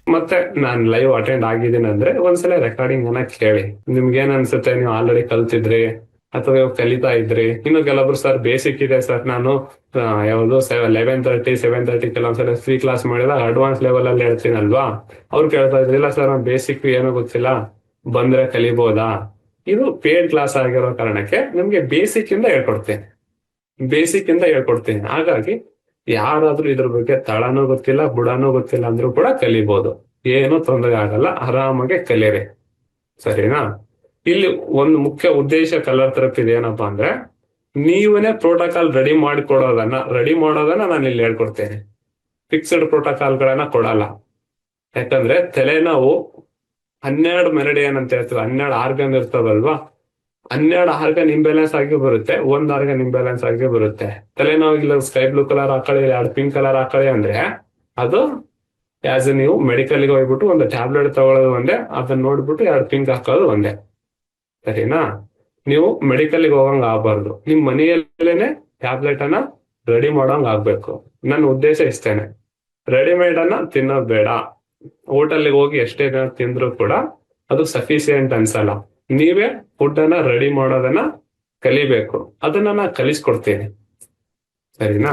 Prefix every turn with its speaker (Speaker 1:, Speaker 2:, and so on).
Speaker 1: ಮತ್ತೆ ನಾನು live attend ಆಗಿದ್ದೀನಿ ಅಂದ್ರೆ ಒಂದ್ಸಲ ರೆಕಾರ್ಡಿಂಗ್ ಅನ್ನ ಕೇಳಿ. ನಿಮ್ಗೆ ಏನ್ ಅನ್ಸುತ್ತೆ, ನೀವು ಆಲ್ರೆಡಿ ಕಲ್ತಿದ್ರಿ ಅಥವಾ ಇವಾಗ ಕಲಿತಾ ಇದ್ರಿ. ಇನ್ನು ಕೆಲವೊಬ್ರು ಸರ್ ಬೇಸಿಕ್ ಇದೆ ಸರ್, ನಾನು ಯಾವುದು 11:30 7:30 ಕೆಲವೊಂದ್ಸಲ ಫ್ರೀ ಕ್ಲಾಸ್ ಮಾಡಿದಾಗ ಅಡ್ವಾನ್ಸ್ ಲೆವೆಲ್ ಅಲ್ಲಿ ಹೇಳ್ತೀನಲ್ವಾ, ಅವ್ರು ಕೇಳ್ತಾ ಇದ್ರು ಇಲ್ಲ ಸರ್ ಬೇಸಿಕ್ ಏನೂ ಗೊತ್ತಿಲ್ಲ, ಬಂದ್ರೆ ಕಲಿಬಹುದಾ. ಇದು ಪೇಡ್ ಕ್ಲಾಸ್ ಆಗಿರೋ ಕಾರಣಕ್ಕೆ ನಿಮ್ಗೆ ಬೇಸಿಕ್ ಇಂದ ಹೇಳ್ಕೊಡ್ತೀನಿ, ಬೇಸಿಕ್ ಇಂದ ಹೇಳ್ಕೊಡ್ತೀನಿ. ಹಾಗಾಗಿ ಯಾರಾದ್ರೂ ಇದ್ರ ಬಗ್ಗೆ ತಳನೂ ಗೊತ್ತಿಲ್ಲ ಬುಡನೂ ಗೊತ್ತಿಲ್ಲ ಅಂದ್ರೂ ಕೂಡ ಕಲಿಬಹುದು, ಏನು ತೊಂದರೆ ಆಗಲ್ಲ, ಆರಾಮಾಗಿ ಕಲೀರಿ. ಸರಿನಾ. ಇಲ್ಲಿ ಒಂದು ಮುಖ್ಯ ಉದ್ದೇಶ ಕಲರ್ ಥೆರಪಿ ಏನಪ್ಪಾ ಅಂದ್ರೆ, ನೀವೇ ಪ್ರೋಟೋಕಾಲ್ ರೆಡಿ ಮಾಡೋದನ್ನ ನಾನು ಇಲ್ಲಿ ಹೇಳ್ಕೊಡ್ತೇನೆ. ಫಿಕ್ಸ್ಡ್ ಪ್ರೋಟೋಕಾಲ್ಗಳನ್ನ ಕೊಡಲ್ಲ. ಯಾಕಂದ್ರೆ ತಲೆನೋವು 12 ಮೆರಿಡಿಯನ್ ಅಂತ ಹೇಳ್ತೀವಿ, 12 ಆರ್ಗನ್ ಇರ್ತದಲ್ವಾ, 12 ಆರ್ಗನ್ ಇಂಬ್ಯಾಲೆನ್ಸ್ ಆಗಿ ಬರುತ್ತೆ, ಒಂದ್ ಆರ್ಗನ್ ಇಂಬ್ಯಾಲೆನ್ಸ್ ಆಗಿ ಬರುತ್ತೆ. ತಲೆನೋವಿಗೆ ಸ್ಕೈ ಬ್ಲೂ ಕಲರ್ ಹಾಕೊಳ್ಳಿ, 2 ಪಿಂಕ್ ಕಲರ್ ಹಾಕೊಳ್ಳಿ ಅಂದ್ರೆ ಅದು ಆಸ್ ನೀವು ಮೆಡಿಕಲ್ಗೆ ಹೋಗ್ಬಿಟ್ಟು ಒಂದು ಟ್ಯಾಬ್ಲೆಟ್ ತಗೊಳ್ಳೋದು ಒಂದೇ, ಅದನ್ನ ನೋಡ್ಬಿಟ್ಟು 2 ಪಿಂಕ್ ಹಾಕೋದು ಒಂದೇ. ಸರಿನಾ. ನೀವು ಮೆಡಿಕಲ್ಗೆ ಹೋಗಂಗ್ ಆಗ್ಬಾರ್ದು, ನಿಮ್ ಮನೆಯಲ್ಲೇನೆ ಟ್ಯಾಬ್ಲೆಟ್ ಅನ್ನ ರೆಡಿ ಮಾಡೋಂಗ್ ಆಗ್ಬೇಕು. ನನ್ನ ಉದ್ದೇಶ ಇಷ್ಟೇನೆ. ರೆಡಿಮೇಡ್ ಅನ್ನ ತಿನ್ನೋದ್ ಬೇಡ. ಹೋಟೆಲ್ಗೆ ಹೋಗಿ ಎಷ್ಟೇ ದಿನ ತಿಂದ್ರು ಕೂಡ ಅದು ಸಫಿಸಿಯೆಂಟ್ ಅನ್ಸಲ್ಲ. ನೀವೇ ಫುಡ್ ಅನ್ನ ರೆಡಿ ಮಾಡೋದನ್ನ ಕಲಿಬೇಕು, ಅದನ್ನ ನಾ ಕಲಿಸ್ಕೊಡ್ತೀನಿ. ಸರಿನಾ.